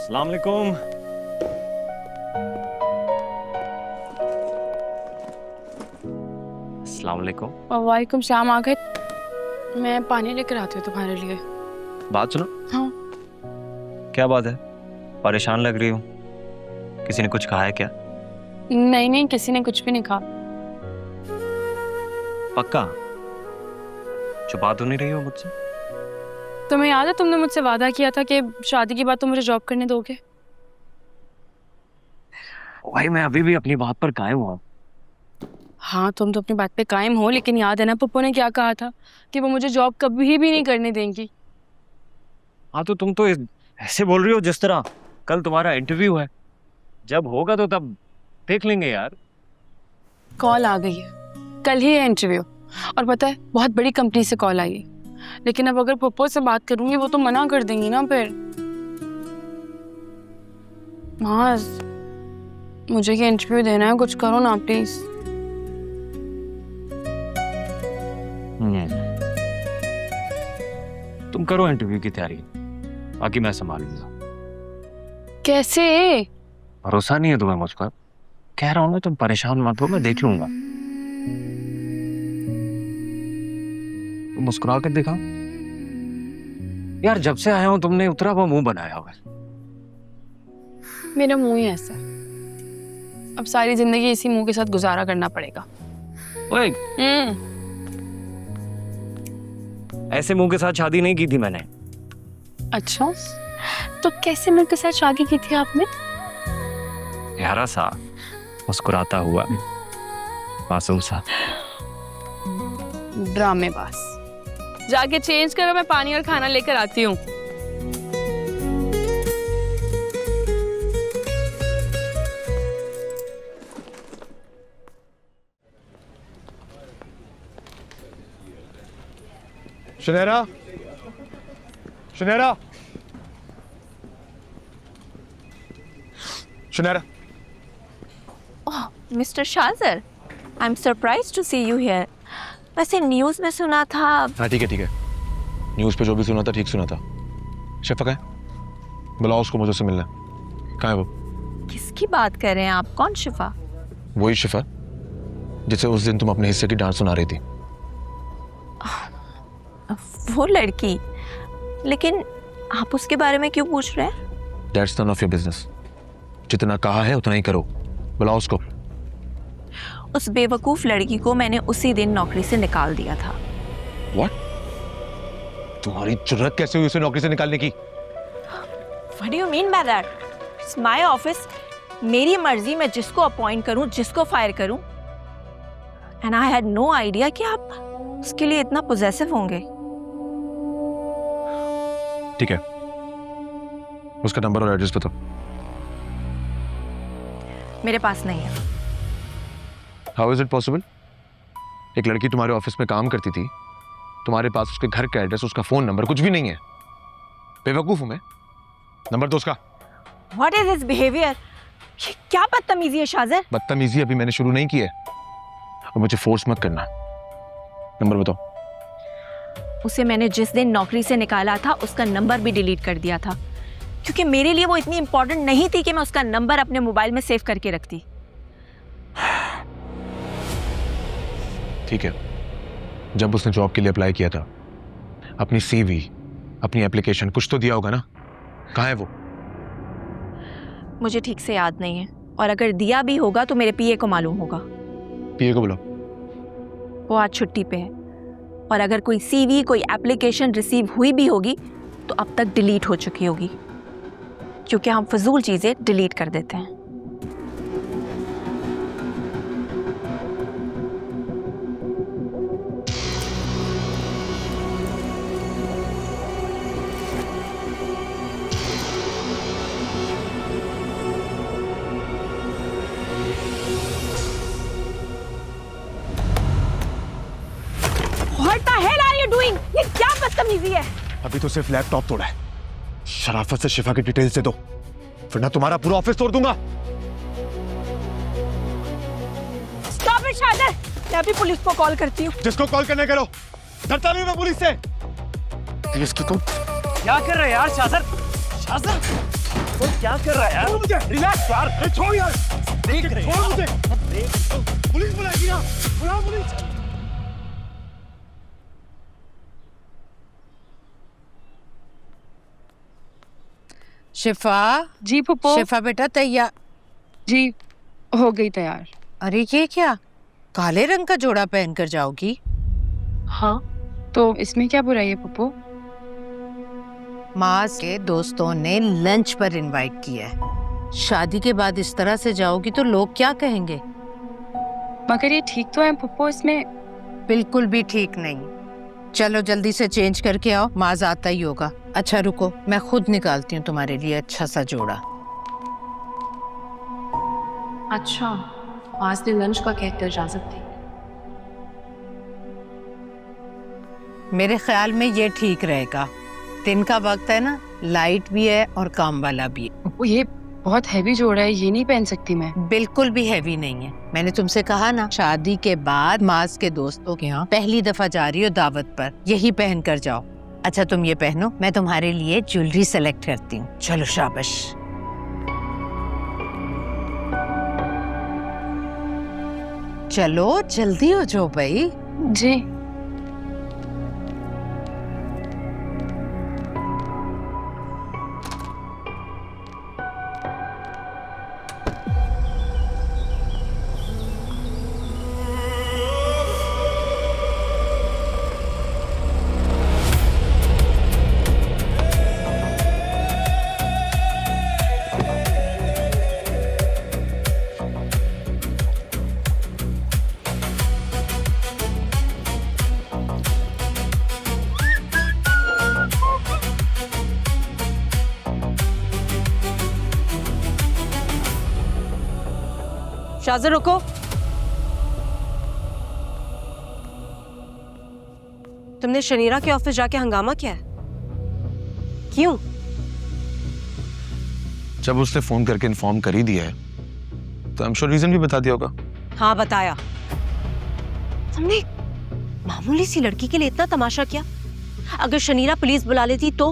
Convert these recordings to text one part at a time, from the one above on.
अस्सलाम वालेकुम। अस्सलाम वालेकुम। वालेकुम सलाम। आ गए? मैं पानी लेकर आती हूँ तुम्हारे लिए। बात सुनो। हाँ। क्या बात है, परेशान लग रही हो? किसी ने कुछ कहा है क्या? नहीं नहीं, किसी ने कुछ भी नहीं कहा। पक्का? छुपा तो नहीं रही हो मुझसे? तुम्हें याद है तुमने मुझसे वादा किया था कि शादी के बाद तुम मुझे जॉब करने दोगे? भाई मैं अभी भी अपनी बात पर कायम हूँ। हाँ, तुम तो अपनी बात पे कायम हो, लेकिन याद है ना पप्पू ने क्या कहा था कि वो मुझे जॉब कभी भी नहीं करने देंगी। हाँ तो तुम तो ऐसे बोल रही हो जिस तरह कल तुम्हारा इंटरव्यू है। जब होगा तो तब देख लेंगे यार। कॉल आ गई है, कल ही है इंटरव्यू, और पता है बहुत बड़ी कंपनी से कॉल आई है। लेकिन अब अगर पप्पू से बात करूंगी वो तो मना कर देंगी ना फिर। हाँ, मुझे ये इंटरव्यू देना है, कुछ करो ना प्लीज। तुम करो इंटरव्यू की तैयारी, बाकी मैं संभालूंगा। कैसे? भरोसा नहीं है तुम्हें मुझ पर? कह रहा हूं ना, तुम परेशान मत हो, मैं देख लूंगा। तुम मुस्कुरा कर दिखा यार, जब से आया हूं तुमने उतरा हुआ मुंह बनाया हुआ है। मेरा मुंह ही ऐसा है, अब सारी जिंदगी इसी मुंह के साथ गुजारा करना पड़ेगा। ओए, ऐसे मुंह के साथ शादी नहीं की थी मैंने। अच्छा, तो कैसे मुंह के साथ शादी की थी आपने? प्यारा सा, मुस्कुराता हुआ, मासूम सा। ड्रामेबाज। जाके चेंज करो, मैं पानी और खाना लेकर आती हूँ। Shunaira, Shunaira, Shunaira. Oh, mister Shazar, I am surprise to see you here. वैसे न्यूज़ में सुना था। हाँ ठीक है ठीक है, न्यूज़ पे जो भी सुना था ठीक सुना था। शफा कहाँ है? बुलाओ उसको, मुझे उससे मिलना है। कहाँ है वो? किसकी बात कर रहे हैं आप? कौन शिफा? वही शिफा जिसे उस दिन तुम अपने हिस्से की डांस सुना रही थी। वो लड़की? लेकिन आप उसके बारे में क्यों पूछ रहे हैं? That's none of your business. जितना कहा है उतना ही करो। बुलाओ उसको। उस बेवकूफ लड़की को मैंने उसी दिन नौकरी से निकाल दिया था। व्हाट? तुम्हारी जुर्रत कैसे हुई उसे नौकरी से निकालने की? What do you mean by that? It's my office. मेरी मर्जी, मैं जिसको अपॉइंट करूं, जिसको फायर करूं। And I had no idea कि आप उसके लिए इतना पोजेसिव होंगे। ठीक है, उसका नंबर और एड्रेस बताओ। मेरे पास नहीं है। How is it possible? एक लड़की तुम्हारे ऑफिस में काम करती थी, तुम्हारे पास उसके घर का एड्रेस, उसका फोन नंबर कुछ भी नहीं है। बेवकूफ हूं मैं? नंबर दो उसका। What is his behavior? ये क्या बदतमीजी है शाजर? बदतमीजी अभी मैंने शुरू नहीं की है, और मुझे फोर्स मत करना। नंबर बताओ। उसे मैंने जिस दिन नौकरी से निकाला था उसका नंबर भी डिलीट कर दिया था, क्योंकि मेरे लिए वो इतनी इंपॉर्टेंट नहीं थी कि मैं उसका नंबर अपने मोबाइल में सेव करके रखती। ठीक है, जब उसने जॉब के लिए अप्लाई किया था, अपनी सीवी, अपनी एप्लीकेशन कुछ तो दिया होगा ना? कहाँ है वो? मुझे ठीक से याद नहीं है, और अगर दिया भी होगा तो मेरे पीए को मालूम होगा। पीए को बुलाओ। वो आज छुट्टी पे है, और अगर कोई सीवी, कोई एप्लीकेशन रिसीव हुई भी होगी तो अब तक डिलीट हो चुकी होगी, क्योंकि हम फजूल चीजें डिलीट कर देते हैं। What the hell are you doing? ये क्या बदतमीजी है? अभी तो सिर्फ लैपटॉप तोड़ा है। शराफत से शिफा की डिटेल्स दे दो, वरना तुम्हारा पूरा ऑफिस तोड़ दूंगा। Stop it, शाजर! मैं अभी पुलिस को कॉल करती हूँ। जिसको कॉल करने करो, डरता नहीं मैं पुलिस से। इसकी तुम क्या कर रहे हैं यार शाजर? शाजर क्या कर रहा है यार? मुझे रिलैक्स यार, छोड़ यार, देख रहे छोड़ मुझे, पुलिस बुलाएगी ना, बुलाओ पुलिस। शिफा। जी पुप्पो। शिफा बेटा तैयार। जी हो गई तैयार। अरे ये क्या, काले रंग का जोड़ा पहनकर जाओगी? हाँ तो इसमें क्या बुराई है पुप्पो? माँ के दोस्तों ने लंच पर इनवाइट किया है। शादी के बाद इस तरह से जाओगी तो लोग क्या कहेंगे? मगर ये ठीक तो है पुप्पो, इसमें बिल्कुल भी ठीक नहीं। चलो जल्दी से चेंज करके आओ, माज आता ही होगा। अच्छा रुको, मैं खुद निकालती हूँ तुम्हारे लिए अच्छा सा जोड़ा। अच्छा आज दिन लंच का कहकर इजाजत थी। मेरे ख्याल में ये ठीक रहेगा। दिन का वक्त है ना, लाइट भी है और काम वाला भी है। पुप्पो ये बहुत हैवी जोड़ा है, ये नहीं पहन सकती मैं। बिल्कुल भी हैवी नहीं है। मैंने तुमसे कहा ना, शादी के बाद माज के दोस्तों के यहाँ पहली दफा जा रही हो दावत पर, यही पहन कर जाओ। अच्छा तुम ये पहनो, मैं तुम्हारे लिए ज्वेलरी सेलेक्ट करती हूँ। चलो शाबाश। चलो जल्दी हो जाओ भाई। जी शाज़ा रुको। तुमने शनीरा के ऑफिस जाके हंगामा किया है? क्यों? जब उसने फोन करके इन्फॉर्म कर ही दिया है तो आई एम श्योर रीजन भी बता दिया होगा। हाँ बताया। तुमने मामूली सी लड़की के लिए इतना तमाशा किया? अगर शनीरा पुलिस बुला लेती तो?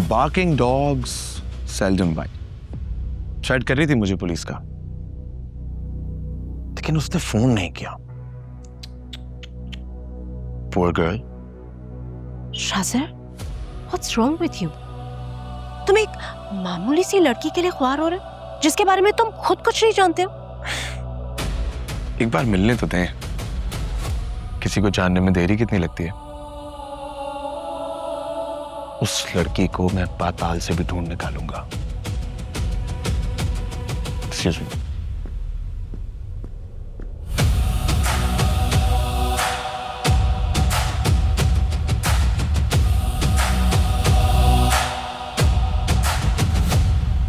Barking dogs seldom bite. शायद कर रही थी मुझे पुलिस का, लेकिन उसने फोन नहीं किया। Poor girl. Shazar, what's wrong with you? तुम एक मामूली सी लड़की के लिए ख्वार हो रहे हो जिसके बारे में तुम खुद कुछ नहीं जानते हो। एक बार मिलने तो दें, किसी को जानने में देरी कितनी लगती है। उस लड़की को मैं पाताल से भी ढूंढ निकालूंगा। Excuse me.